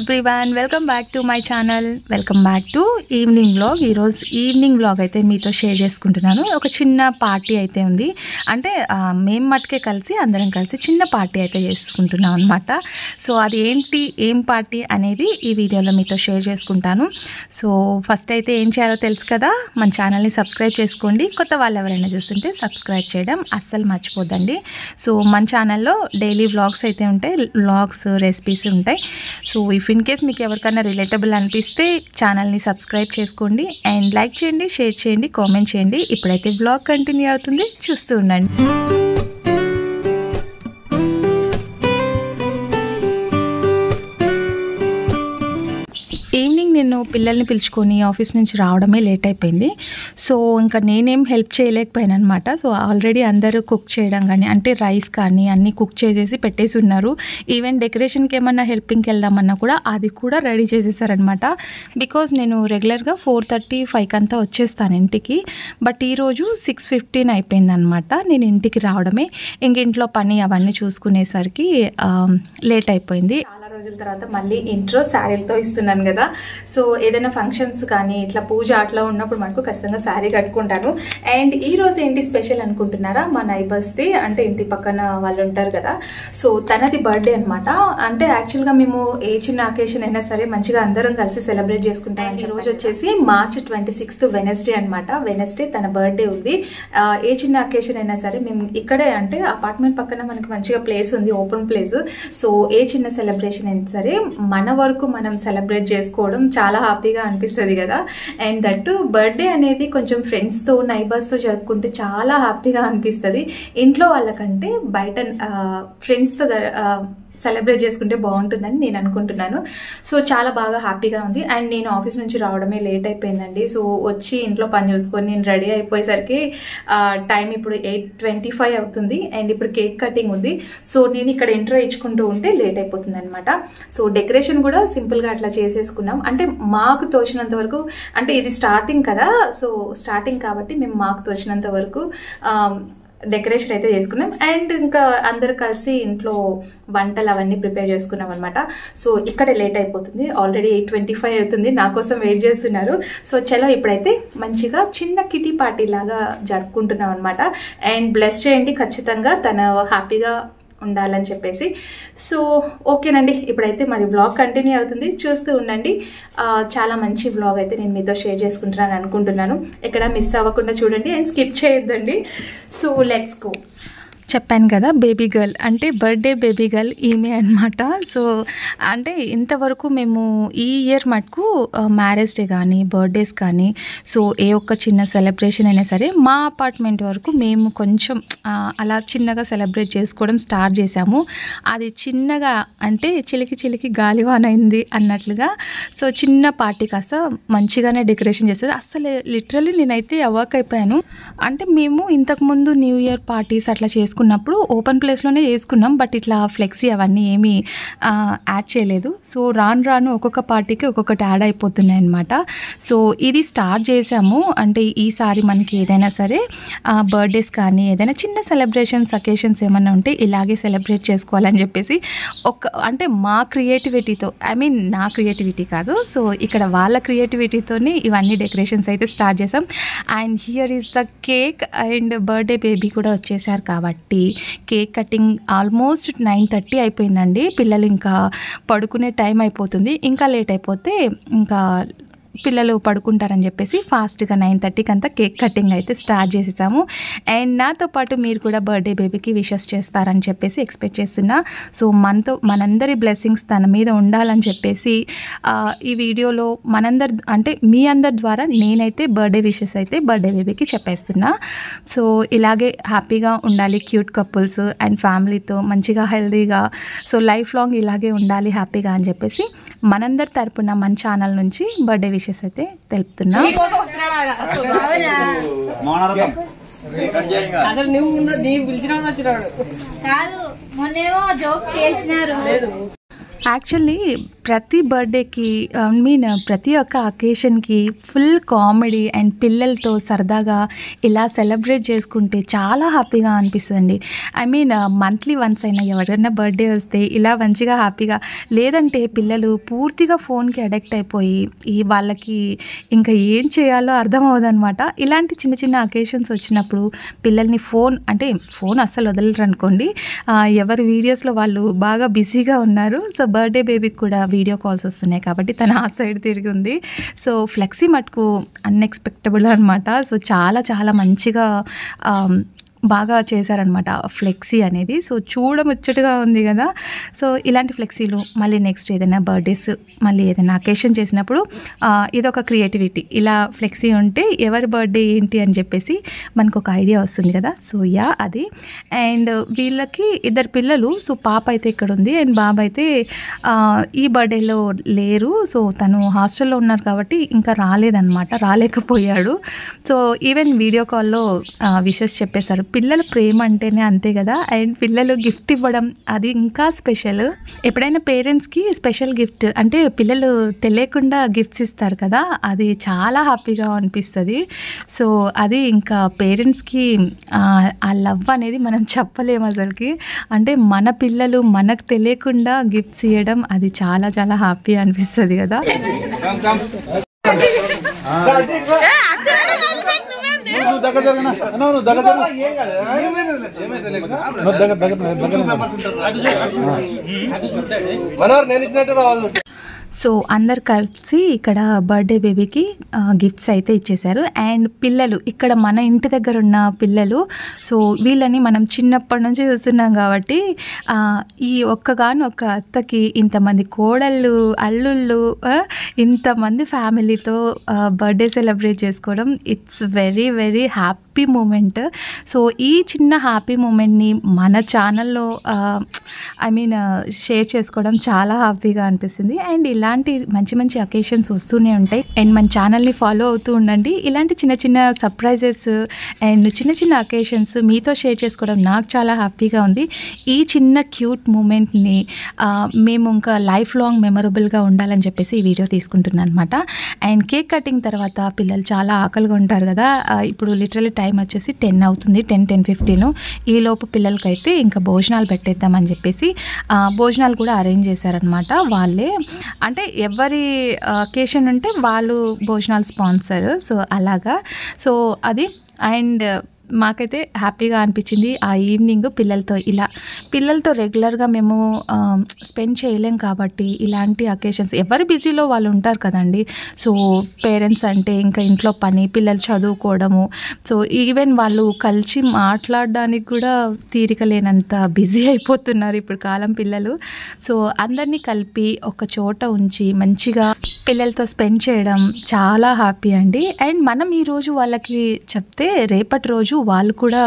Everyone, welcome back to my channel. Welcome back to evening vlog. ఈరోజు evening vlog అయితే మీతో share చేసుకుంటున్నాను. ఒక చిన్న పార్టీ అయితే ఉంది. అంటే మేము మట్టుకే కలిసి అందరం కలిసి చిన్న పార్టీ అయితే చేసుకుంటున్నాం అనమాట. సో అది ఏంటి, ఏం పార్టీ అనేది ఈ వీడియోలో మీతో షేర్ చేసుకుంటాను. సో ఫస్ట్ అయితే ఏం చేయాలో తెలుసు కదా, మన ఛానల్ని సబ్స్క్రైబ్ చేసుకోండి. కొత్త వాళ్ళు ఎవరైనా చూస్తుంటే సబ్స్క్రైబ్ చేయడం అస్సలు మర్చిపోద్దండి. సో మన ఛానల్లో డైలీ వ్లాగ్స్ అయితే ఉంటాయి, వ్లాగ్స్, రెసిపీస్ ఉంటాయి. సో ఇఫ్ ఇన్ కేస్ మీకు ఎవరికైనా రిలేటబుల్ అనిపిస్తే ఛానల్ని సబ్స్క్రైబ్ చేసుకోండి అండ్ లైక్ చేయండి, షేర్ చేయండి, కామెంట్ చేయండి. ఇప్పుడైతే వ్లాగ్ కంటిన్యూ అవుతుంది, చూస్తూ ఉండండి. ఈవినింగ్ నేను పిల్లల్ని పిలుచుకొని ఆఫీస్ నుంచి రావడమే లేట్ అయిపోయింది. సో ఇంకా నేనేం హెల్ప్ చేయలేకపోయాను అనమాట. సో ఆల్రెడీ అందరూ కుక్ చేయడం కానీ, అంటే రైస్ కానీ అన్నీ కుక్ చేసేసి పెట్టేసి ఉన్నారు. ఈవెన్ డెకరేషన్కి ఏమన్నా హెల్పింగ్కి వెళ్దామన్నా కూడా అది కూడా రెడీ చేసేసారనమాట. బికాజ్ నేను రెగ్యులర్గా 4:30, 5 అంతా వచ్చేస్తాను ఇంటికి. బట్ ఈరోజు 6:15 అయిపోయింది అనమాట నేను ఇంటికి రావడమే. ఇంక ఇంట్లో పని అవన్నీ చూసుకునేసరికి లేట్ అయిపోయింది. చాలా రోజుల తర్వాత మళ్ళీ ఇంట్రో శారీలతో ఇస్తున్నాను కదా. సో ఏదైనా ఫంక్షన్స్ కానీ ఇట్లా పూజ అట్లా ఉన్నప్పుడు మనకు ఖచ్చితంగా శారీ కట్టుకుంటాను. అండ్ ఈ రోజు ఏంటి స్పెషల్ అనుకుంటున్నారా, మా నైబర్స్ది, అంటే ఇంటి పక్కన వాళ్ళు ఉంటారు కదా, సో తనది బర్త్డే అనమాట. అంటే యాక్చువల్గా మేము ఏ చిన్న అకేషన్ అయినా సరే మంచిగా అందరం కలిసి సెలబ్రేట్ చేసుకుంటాం. ఈ రోజు వచ్చేసి March 26th వెనస్డే అనమాట. వెనస్డే తన బర్త్డే ఉంది. ఏ చిన్న అకేషన్ అయినా సరే మేము ఇక్కడే, అంటే అపార్ట్మెంట్ పక్కన మనకి మంచిగా ప్లేస్ ఉంది, ఓపెన్ ప్లేస్. సో ఏ చిన్న సెలబ్రేషన్ అయినా సరే మన వరకు మనం సెలబ్రేట్ చేసుకోవడం చాలా హ్యాపీగా అనిపిస్తుంది కదా. అండ్ దట్టు బర్త్డే అనేది కొంచెం ఫ్రెండ్స్తో, నైబర్స్తో జరుపుకుంటే చాలా హ్యాపీగా అనిపిస్తుంది. ఇంట్లో వాళ్ళకంటే బయట ఫ్రెండ్స్తో సెలబ్రేట్ చేసుకుంటే బాగుంటుందని నేను అనుకుంటున్నాను. సో చాలా బాగా హ్యాపీగా ఉంది. అండ్ నేను ఆఫీస్ నుంచి రావడమే లేట్ అయిపోయిందండి. సో వచ్చి ఇంట్లో పని చూసుకొని నేను రెడీ అయిపోయేసరికి టైం ఇప్పుడు 8:25 అవుతుంది. అండ్ ఇప్పుడు కేక్ కటింగ్ ఉంది. సో నేను ఇక్కడ ఇంట్రో ఇచ్చుకుంటూ ఉంటే లేట్ అయిపోతుంది అనమాట. సో డెకరేషన్ కూడా సింపుల్గా అట్లా చేసేసుకున్నాం. అంటే మాకు తోచినంత వరకు, అంటే ఇది స్టార్టింగ్ కదా, సో స్టార్టింగ్ కాబట్టి మేము మాకు తోచినంత వరకు డెకరేషన్ అయితే చేసుకున్నాం. అండ్ ఇంకా అందరు కలిసి ఇంట్లో వంటలు అవన్నీ ప్రిపేర్ చేసుకున్నాం అనమాట. సో ఇక్కడే లేట్ అయిపోతుంది. ఆల్రెడీ 8:25 అవుతుంది, నా కోసం వెయిట్ చేస్తున్నారు. సో చలో ఇప్పుడైతే మంచిగా చిన్న కిటీ పార్టీ లాగా జరుపుకుంటున్నాం అనమాట. అండ్ బ్లెస్ చేయండి ఖచ్చితంగా, తను హ్యాపీగా ఉండాలని చెప్పేసి. సో ఓకేనండి, ఇప్పుడైతే మరి వ్లాగ్ కంటిన్యూ అవుతుంది, చూస్తూ ఉండండి. చాలా మంచి వ్లాగ్ అయితే నేను మీతో షేర్ చేసుకుంటున్నాను అనుకుంటున్నాను. ఎక్కడ మిస్ అవ్వకుండా చూడండి అండ్ స్కిప్ చేయొద్దండి. So let's go. చెప్పాను కదా, బేబీ గర్ల్ అంటే బర్త్డే బేబీ గర్ల్ ఈమె అనమాట. సో అంటే ఇంతవరకు మేము ఈ ఇయర్ మటుకు మ్యారేజ్ డే కానీ, బర్త్డేస్ కానీ, సో ఏ ఒక్క చిన్న సెలబ్రేషన్ అయినా సరే మా అపార్ట్మెంట్ వరకు మేము కొంచెం అలా చిన్నగా సెలబ్రేట్ చేసుకోవడం స్టార్ట్ చేసాము. అది చిన్నగా అంటే చిలికి చిలికి గాలివాన అయింది అన్నట్లుగా. సో చిన్న పార్టీ కాస్త మంచిగానే డెకరేషన్ చేస్తారు. అసలు లిటరల్లీ నేనైతే అవాక్ అయిపోయాను. అంటే మేము ఇంతకుముందు న్యూ ఇయర్ పార్టీస్ అట్లా చేసుకున్నప్పుడు ఓపెన్ ప్లేస్లోనే చేసుకున్నాం. బట్ ఇట్లా ఫ్లెక్సీ అవన్నీ ఏమీ యాడ్ చేయలేదు. సో రాను రాను ఒక్కొక్క పార్టీకి ఒక్కొక్కటి యాడ్ అయిపోతున్నాయి అనమాట. సో ఇది స్టార్ట్ చేసాము. అంటే ఈసారి మనకి ఏదైనా సరే బర్త్డేస్ కానీ ఏదైనా చిన్న సెలబ్రేషన్స్, అకేషన్స్ ఏమన్నా ఉంటే ఇలాగే సెలబ్రేట్ చేసుకోవాలని చెప్పేసి అంటే మా క్రియేటివిటీతో, ఐ మీన్ నా క్రియేటివిటీ కాదు, సో ఇక్కడ వాళ్ళ క్రియేటివిటీతోనే ఇవన్నీ డెకరేషన్స్ అయితే స్టార్ట్ చేసాం. And here is the cake. And birthday baby కూడా వచ్చేసారు కాబట్టి కేక్ కటింగ్ ఆల్మోస్ట్ 9:30 అయిపోయిందండి. పిల్లలు ఇంకా పడుకునే టైం అయిపోతుంది. ఇంకా లేట్ అయిపోతే ఇంకా పిల్లలు పడుకుంటారని చెప్పేసి ఫాస్ట్గా 9:30కి అంతా కేక్ కటింగ్ అయితే స్టార్ట్ చేసేసాము. అండ్ నాతో పాటు మీరు కూడా బర్త్డే బేబీకి విషెస్ చేస్తారని చెప్పేసి ఎక్స్పెక్ట్ చేస్తున్నా. సో మనందరి బ్లెస్సింగ్స్ తన మీద ఉండాలని చెప్పేసి ఈ వీడియోలో అంటే మీ అందరి ద్వారా నేనైతే బర్త్డే విషెస్ అయితే బర్త్డే బేబీకి చెప్పేస్తున్నా. సో ఇలాగే హ్యాపీగా ఉండాలి క్యూట్ కపుల్స్ అండ్ ఫ్యామిలీతో మంచిగా హెల్తీగా, సో లైఫ్ లాంగ్ ఇలాగే ఉండాలి హ్యాపీగా అని చెప్పేసి మనందరి తరపున మన ఛానల్ నుంచి బర్త్డే విషెస్ అయితే తెలుపుతున్నా. యాక్చువల్లీ ప్రతి బర్త్డేకి ప్రతి ఒక్క అకేషన్కి ఫుల్ కామెడీ అండ్ పిల్లలతో సరదాగా ఇలా సెలబ్రేట్ చేసుకుంటే చాలా హ్యాపీగా అనిపిస్తుందండి. మంత్లీ వన్స్ అయినా ఎవరైనా బర్త్డే వస్తే ఇలా మంచిగా హ్యాపీగా, లేదంటే పిల్లలు పూర్తిగా ఫోన్కి అడిక్ట్ అయిపోయి వాళ్ళకి ఇంకా ఏం చేయాలో అర్థం అవ్వదన్నమాట. ఇలాంటి చిన్న చిన్న అకేషన్స్ వచ్చినప్పుడు పిల్లల్ని ఫోన్ అస్సలు వదలరు అనుకోండి. ఎవరి వీడియోస్లో వాళ్ళు బాగా బిజీగా ఉన్నారు. సో బర్త్డే బేబీకి కూడా వీడియో కాల్స్ వస్తున్నాయి కాబట్టి తను ఆ సైడ్ తిరిగి ఉంది. సో ఫ్లెక్సీ మటుకు అన్ఎక్స్పెక్టబుల్ అనమాట. సో చాలా చాలా మంచిగా బాగా చేశారనమాట ఫ్లెక్సీ అనేది. సో చూడముచ్చటగా ఉంది కదా. సో ఇలాంటి ఫ్లెక్సీలు మళ్ళీ నెక్స్ట్ ఏదైనా బర్త్డేస్, మళ్ళీ ఏదైనా అకేషన్ చేసినప్పుడు ఇదొక క్రియేటివిటీ. ఇలా ఫ్లెక్సీ ఉంటే ఎవరి బర్త్డే ఏంటి అని చెప్పేసి మనకు ఒక ఐడియా వస్తుంది కదా. సో అది. అండ్ వీళ్ళకి 2 పిల్లలు. సో పాప అయితే ఇక్కడ ఉంది అండ్ బాబు అయితే ఈ బర్త్డేలో లేరు. సో తను హాస్టల్లో ఉన్నారు కాబట్టి ఇంకా రాలేకపోయాడు. సో ఈవెన్ వీడియో కాల్లో విషెస్ చెప్పేశారు. పిల్లల ప్రేమ అంటేనే అంతే కదా. అండ్ పిల్లలు గిఫ్ట్ ఇవ్వడం అది ఇంకా స్పెషల్. ఎప్పుడైనా పేరెంట్స్కి స్పెషల్ గిఫ్ట్ అంటే పిల్లలు తెలియకుండా గిఫ్ట్స్ ఇస్తారు కదా, అది చాలా హ్యాపీగా అనిపిస్తుంది. సో అది ఇంకా పేరెంట్స్కి ఆ లవ్ అనేది మనం చెప్పలేము అసలుకి. అంటే మన పిల్లలు మనకు తెలియకుండా గిఫ్ట్స్ ఇవ్వడం అది చాలా చాలా హ్యాపీ అనిపిస్తుంది కదా. సో అందరు కలిసి ఇక్కడ బర్త్డే బేబీకి గిఫ్ట్స్ అయితే ఇచ్చేశారు. అండ్ పిల్లలు ఇక్కడ మన ఇంటి దగ్గర ఉన్న పిల్లలు, సో వీళ్ళని మనం చిన్నప్పటి నుంచి చూస్తున్నాం కాబట్టి ఈ ఒక్క అత్తకి ఇంతమంది కోడళ్ళు, అల్లుళ్ళు, ఇంతమంది ఫ్యామిలీతో బర్త్డే సెలబ్రేట్ చేసుకోవడం it's very very happy moment. So ఈ చిన్న హ్యాపీ మూమెంట్ని మన ఛానల్లో షేర్ చేసుకోవడం చాలా హ్యాపీగా అనిపిస్తుంది. అండ్ ఇలాంటి మంచి మంచి అకేషన్స్ వస్తూనే ఉంటాయి. అండ్ మన ఛానల్ని ఫాలో అవుతూ ఉండండి. ఇలాంటి చిన్న చిన్న సర్ప్రైజెస్ అండ్ చిన్న చిన్న అకేషన్స్ మీతో షేర్ చేసుకోవడం నాకు చాలా హ్యాపీగా ఉంది. ఈ చిన్న క్యూట్ మూమెంట్ని మేము ఇంకా లైఫ్ లాంగ్ మెమరబుల్గా ఉండాలని చెప్పేసి ఈ వీడియో తీసుకుంటున్నాను అనమాట. అండ్ కేక్ కటింగ్ తర్వాత పిల్లలు చాలా ఆకలిగా ఉంటారు కదా. ఇప్పుడు లిటరల్లీ టైం వచ్చేసి 10 అవుతుంది, 10:15. ఈ లోపు పిల్లలకైతే ఇంకా భోజనాలు పెట్టేద్దామని చెప్పేసి భోజనాలు కూడా అరేంజ్ చేశారనమాట వాళ్ళే. అంటే ఎవరి అకేషన్ ఉంటే వాళ్ళు భోజనాలు స్పాన్సర్. సో అలాగా. సో అది. అండ్ మాకైతే హ్యాపీగా అనిపించింది ఆ ఈవినింగ్ పిల్లలతో రెగ్యులర్గా మేము స్పెండ్ చేయలేం కాబట్టి ఇలాంటి అకేషన్స్, ఎవరి బిజీలో వాళ్ళు ఉంటారు కదండి. సో పేరెంట్స్ అంటే ఇంకా ఇంట్లో పని, పిల్లలు చదువుకోవడము, సో ఈవెన్ వాళ్ళు కలిసి మాట్లాడడానికి కూడా తీరిక లేనంత బిజీ అయిపోతున్నారు ఇప్పుడు కాలం పిల్లలు. సో అందరినీ కలిపి ఒక చోట ఉంచి మంచిగా పిల్లలతో స్పెండ్ చేయడం చాలా హ్యాపీ అండి. అండ్ మనం ఈరోజు వాళ్ళకి చెప్తే రేపటి రోజు వాళ్ళు కూడా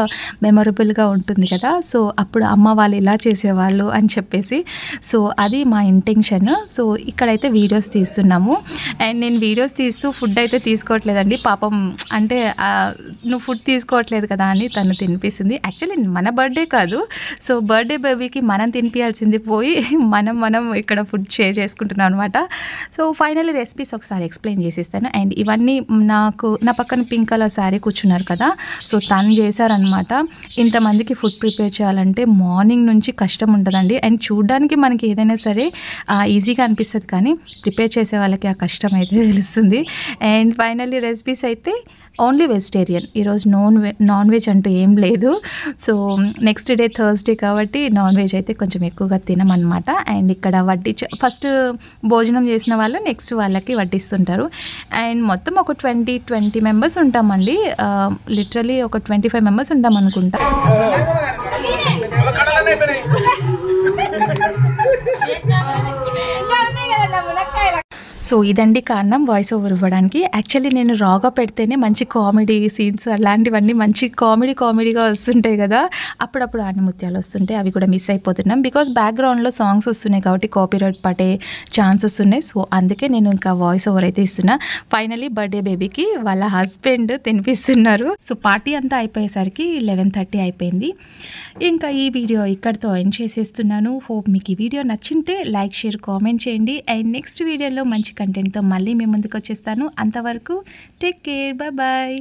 మెమొరబుల్గా ఉంటుంది కదా. సో అప్పుడు అమ్మ వాళ్ళు ఇలా చేసేవాళ్ళు అని చెప్పేసి. సో అది మా ఇంటెన్షన్. సో ఇక్కడైతే వీడియోస్ తీస్తున్నాము. అండ్ నేను వీడియోస్ తీస్తూ ఫుడ్ అయితే తీసుకోవట్లేదండి. పాపం అంటే నువ్వు ఫుడ్ తీసుకోవట్లేదు కదా అని తను తినిపిస్తుంది. యాక్చువల్లీ మన బర్త్డే కాదు. సో బర్త్డే బేబీకి మనం తినిపించాల్సింది పోయి మనం ఇక్కడ ఫుడ్ షేర్ చేసుకుంటున్నాం అనమాట. సో ఫైనల్లీ రెసిపీస్ ఒకసారి ఎక్స్ప్లెయిన్ చేసిస్తాను. అండ్ ఇవన్నీ నా పక్కన పింక్ కలర్ శారీ కూర్చున్నారు కదా. సో తను చేశారనమాట. ఇంతమందికి ఫుడ్ ప్రిపేర్ చేయాలంటే మార్నింగ్ నుంచి కష్టం ఉంటుందండి. అండ్ చూడడానికి మనకి ఏదైనా సరే ఈజీగా అనిపిస్తుంది, కానీ ప్రిపేర్ చేసే వాళ్ళకి ఆ కష్టం అయితే తెలుస్తుంది. అండ్ ఫైనల్లీ రెసిపీస్ అయితే ఓన్లీ వెజిటేరియన్. ఈరోజు నాన్ వెజ్ అంటూ ఏం లేదు. సో నెక్స్ట్ డే థర్స్డే కాబట్టి నాన్ వెజ్ అయితే కొంచెం ఎక్కువగా తినమన్నమాట. అండ్ ఇక్కడ ఫస్ట్ భోజనం చేసిన వాళ్ళు నెక్స్ట్ వాళ్ళకి వడ్డిస్తుంటారు. అండ్ మొత్తం ఒక 20 మెంబర్స్ ఉంటామండి. లిటరలీ ఒక 25 మెంబర్స్ ఉంటాం అనుకుంటా. సో ఇదండి కారణం వాయిస్ ఓవర్ ఇవ్వడానికి. యాక్చువల్లీ నేను రాగా పెడితేనే మంచి కామెడీ సీన్స్ అలాంటివన్నీ మంచి కామెడీగా వస్తుంటాయి కదా, అప్పుడప్పుడు ఆనిముత్యాలు వస్తుంటాయి, అవి కూడా మిస్ అయిపోతున్నాం. బికాస్ బ్యాక్గ్రౌండ్లో సాంగ్స్ వస్తున్నాయి కాబట్టి కాపీరైట్ పడే ఛాన్సెస్ ఉన్నాయి. సో అందుకే నేను ఇంకా వాయిస్ ఓవర్ అయితే ఇస్తున్నా. ఫైనలీ బర్త్డే బేబీకి వాళ్ళ హస్బెండ్ తినిపిస్తున్నారు. సో పార్టీ అంతా అయిపోయేసరికి 11:30 అయిపోయింది. ఇంకా ఈ వీడియో ఇక్కడితో ఎండ్ చేసేస్తున్నాను. హోప్ మీకు ఈ వీడియో నచ్చింటే లైక్, షేర్, కామెంట్ చేయండి. అండ్ నెక్స్ట్ వీడియోలో మంచి కంటెంట్తో మళ్ళీ మీ ముందుకు వచ్చేస్తాను. అంతవరకు టేక్ కేర్, బాయ్.